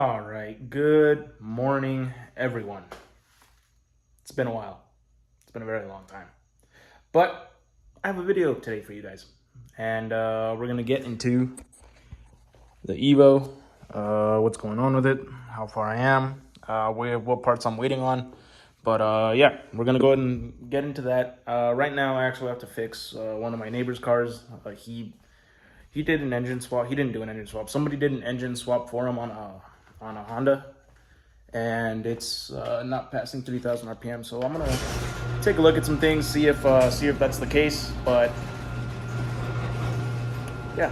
All right, good morning, everyone. It's been a while. It's been a very long time. But I have a video today for you guys. And we're going to get into the Evo, what's going on with it, how far I am, what parts I'm waiting on. But yeah, we're going to go ahead and get into that. Right now, I actually have to fix one of my neighbor's cars. He did an engine swap. He didn't do an engine swap. Somebody did an engine swap for him on a Honda, and it's not passing 3,000 RPM. So I'm gonna take a look at some things, see if that's the case. But yeah,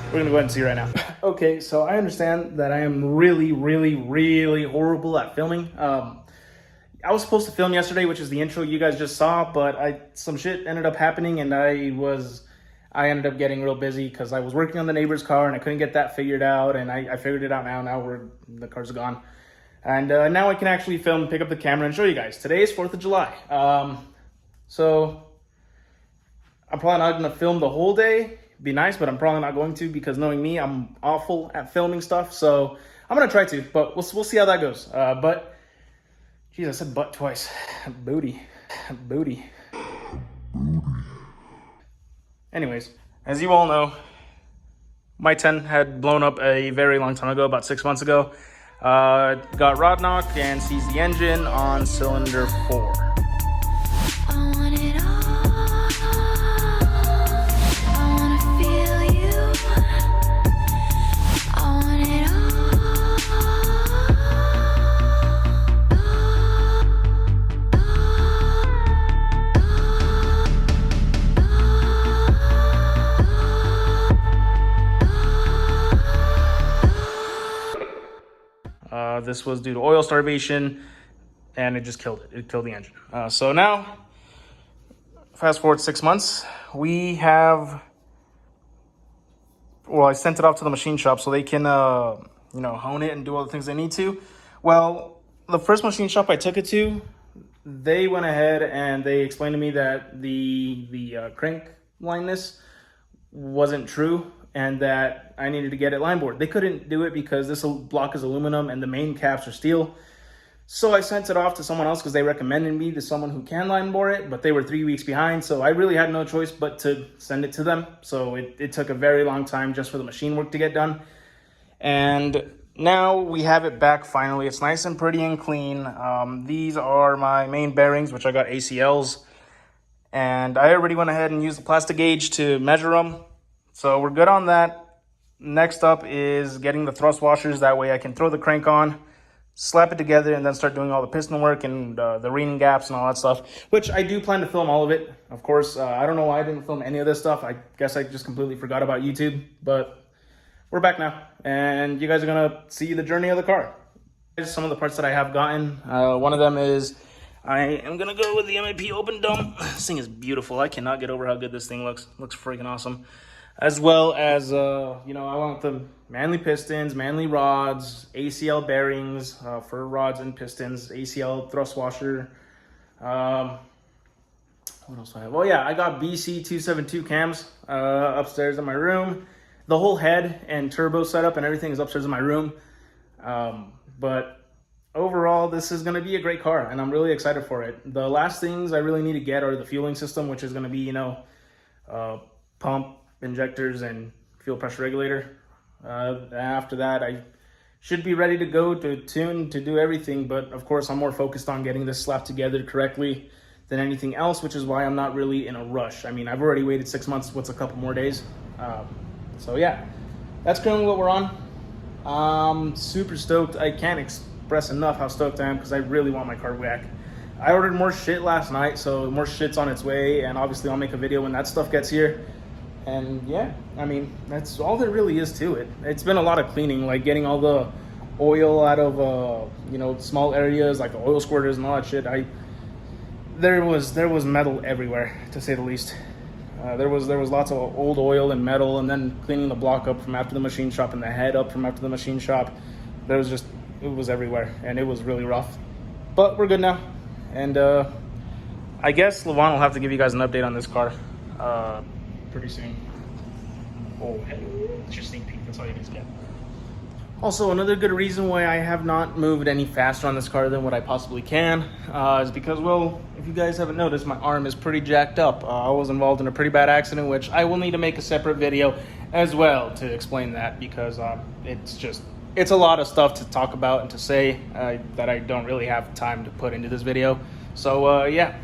we're gonna go ahead and see right now. Okay, so I understand that I am really horrible at filming. I was supposed to film yesterday, which is the intro you guys just saw, but some shit ended up happening, and I ended up getting real busy because I was working on the neighbor's car and I couldn't get that figured out, and I figured it out now. Now the car's gone, and now I can actually film, pick up the camera, and show you guys. Today is 4th of July, so I'm probably not going to film the whole day. Be nice, but I'm probably not going to, because knowing me, I'm awful at filming stuff. So I'm going to try to, but we'll see how that goes. But geez, I said butt twice. Booty. Anyways, as you all know, my 10 had blown up a very long time ago, about 6 months ago. Got rod knock and seized the engine on cylinder 4. This was due to oil starvation, and it just killed it. It killed the engine. So now, fast forward 6 months, I sent it off to the machine shop so they can, hone it and do all the things they need to. Well, the first machine shop I took it to, they went ahead and they explained to me that the crank lineness wasn't true, and that I needed to get it line bored. They couldn't do it because this block is aluminum and the main caps are steel. So I sent it off to someone else because they recommended me to someone who can line bore it, but they were 3 weeks behind. So I really had no choice but to send it to them. So it took a very long time just for the machine work to get done. And now we have it back finally. It's nice and pretty and clean. These are my main bearings, which I got ACLs. And I already went ahead and used the plastic gauge to measure them. So we're good on that. Next up is getting the thrust washers. That way I can throw the crank on, slap it together, and then start doing all the piston work and the reading gaps and all that stuff, which I do plan to film all of it. Of course, I don't know why I didn't film any of this stuff. I guess I just completely forgot about YouTube, but we're back now, and you guys are going to see the journey of the car. Here's some of the parts that I have gotten. One of them is I am going to go with the MAP open dome. This thing is beautiful. I cannot get over how good this thing looks. It looks freaking awesome. As well as, I want the manly pistons, manly rods, ACL bearings for rods and pistons, ACL thrust washer. What else do I have? Oh, yeah, I got BC272 cams upstairs in my room. The whole head and turbo setup and everything is upstairs in my room. But overall, this is going to be a great car, and I'm really excited for it. The last things I really need to get are the fueling system, which is going to be, pump, injectors, and fuel pressure regulator. After that, I should be ready to go to tune to do everything, but of course I'm more focused on getting this slapped together correctly than anything else, which is why I'm not really in a rush. I mean, I've already waited 6 months. What's a couple more days? So yeah, that's currently what we're on. I'm super stoked. I can't express enough how stoked I am, because I really want my car back. I ordered more shit last night, so more shit's on its way, and obviously I'll make a video when that stuff gets here. And yeah, I mean, that's all there really is to it. It's been a lot of cleaning, like getting all the oil out of, small areas, like the oil squirters and all that shit. There was metal everywhere, to say the least. There was lots of old oil and metal, and then cleaning the block up from after the machine shop and the head up from after the machine shop. It was everywhere, and it was really rough. But we're good now. And I guess Livan will have to give you guys an update on this car pretty soon. Oh, it's your sneak peek. That's all you guys get. Also, another good reason why I have not moved any faster on this car than what I possibly can is because, well, if you guys haven't noticed, my arm is pretty jacked up. I was involved in a pretty bad accident, which I will need to make a separate video as well to explain that, because it's a lot of stuff to talk about and to say that I don't really have time to put into this video. So, yeah.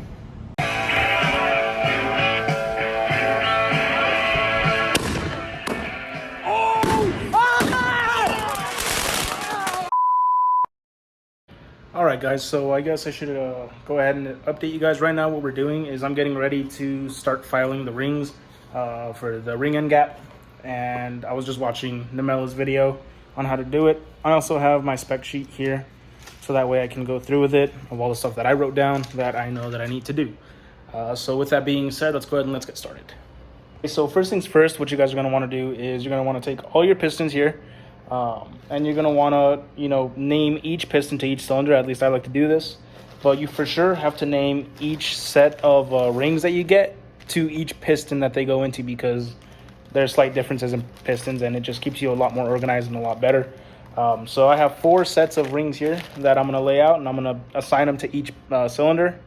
Alright guys, so I guess I should go ahead and update you guys. Right now what we're doing is I'm getting ready to start filing the rings for the ring end gap. And I was just watching Namella's video on how to do it. I also have my spec sheet here, so that way I can go through with it, of all the stuff that I wrote down that I know that I need to do. So with that being said, let's go ahead and let's get started. Okay, so first things first, what you guys are going to want to do is you're going to want to take all your pistons here. And you're going to want to, name each piston to each cylinder. At least I like to do this. But you for sure have to name each set of rings that you get to each piston that they go into, because there's slight differences in pistons, and it just keeps you a lot more organized and a lot better. So I have 4 sets of rings here that I'm going to lay out, and I'm going to assign them to each cylinder.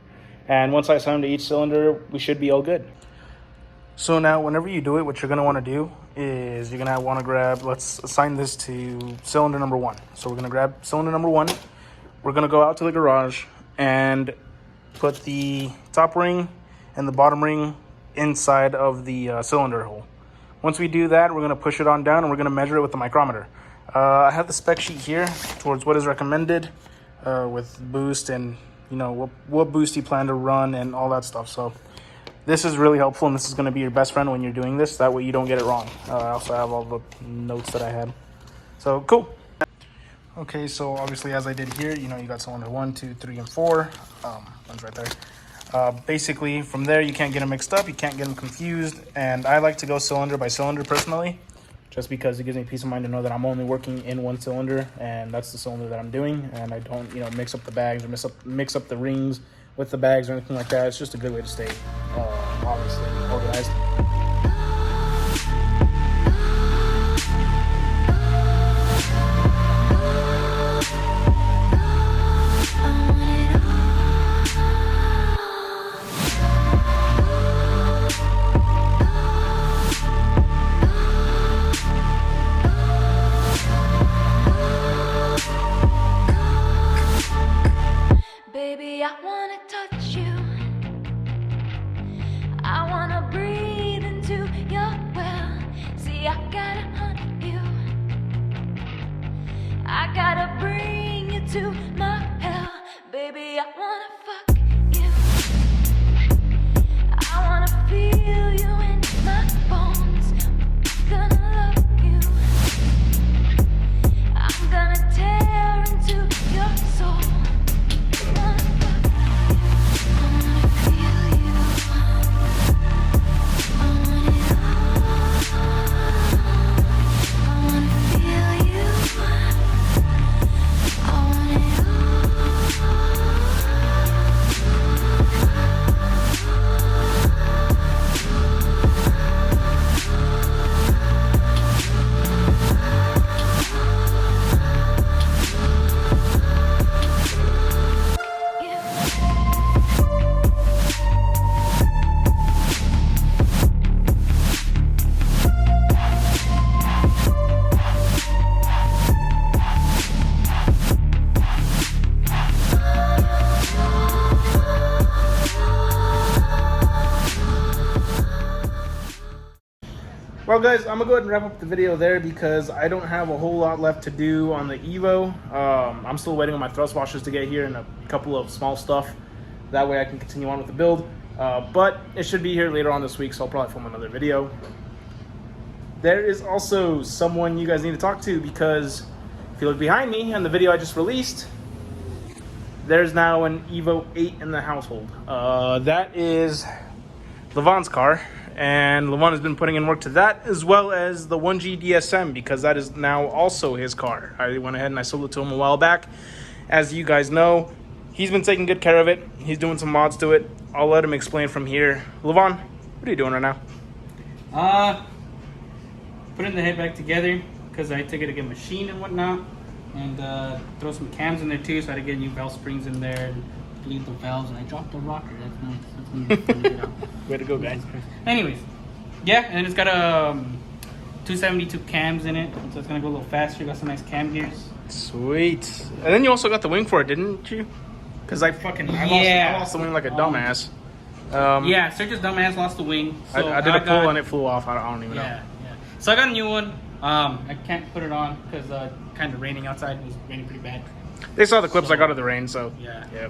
And once I assign them to each cylinder, we should be all good. So now whenever you do it, what you're going to want to do is you're going to want to grab, let's assign this to cylinder number 1. So we're going to grab cylinder number 1. We're going to go out to the garage and put the top ring and the bottom ring inside of the cylinder hole. Once we do that, we're going to push it on down and we're going to measure it with the micrometer. I have the spec sheet here towards what is recommended with boost and, what boost you plan to run and all that stuff. So this is really helpful, and this is going to be your best friend when you're doing this. That way you don't get it wrong. I also have all the notes that I had. So, cool. Okay, so obviously as I did here, you got cylinder 1, 2, 3, and 4. One's right there. Basically, from there, you can't get them mixed up. You can't get them confused. And I like to go cylinder by cylinder personally, just because it gives me peace of mind to know that I'm only working in one cylinder, and that's the cylinder that I'm doing. And I don't, mix up the bags or mix up the rings with the bags or anything like that. It's just a good way to stay, obviously, organized. Baby, I wanna touch you. I wanna breathe into your well. See, I gotta hunt you. I gotta bring you to my hell. Baby, I wanna fuck you. I wanna feel you in my bones. I'm gonna love you. I'm gonna tear into your soul. Well guys, I'm gonna go ahead and wrap up the video there because I don't have a whole lot left to do on the Evo. I'm still waiting on my thrust washers to get here and a couple of small stuff. That way I can continue on with the build. But it should be here later on this week, so I'll probably film another video. There is also someone you guys need to talk to, because if you look behind me on the video I just released, there's now an Evo 8 in the household. That is Livan's car. And Livan has been putting in work to that, as well as the 1G DSM, because that is now also his car. I went ahead and I sold it to him a while back. As you guys know, he's been taking good care of it. He's doing some mods to it. I'll let him explain from here. Livan, what are you doing right now? Putting the head back together. because I took it to get machined and whatnot, and throw some cams in there too. So I had to get new valve springs in there and bleed the valves. And I dropped the rocker. That's nice. That's gonna be fun to get out. Way to go, guys. Anyways, yeah, and it's got a 272 cams in it, so it's gonna go a little faster. Got some nice cam gears. Sweet. And then you also got the wing for it, didn't you? Because I lost the wing like a dumbass. Yeah, Sergio's dumbass lost the wing. So I did a pull and it flew off. I don't even know. Yeah. So I got a new one. I can't put it on because kind of raining outside. It was raining pretty bad. They saw the clips I got of the rain, so yeah. yeah.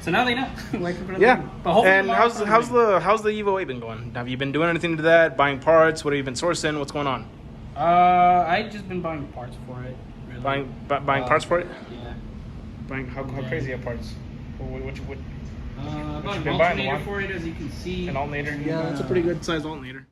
So now they know. Like, yeah. But hopefully and how's the Evo 8 been going? Have you been doing anything to that? Buying parts? What have you been sourcing? What's going on? I just been buying parts for it. Really. Buying parts for it? Yeah. Buying how crazy are parts? What I bought an alternator for it, as you can see. An alternator? Yeah, that's a pretty good size alternator.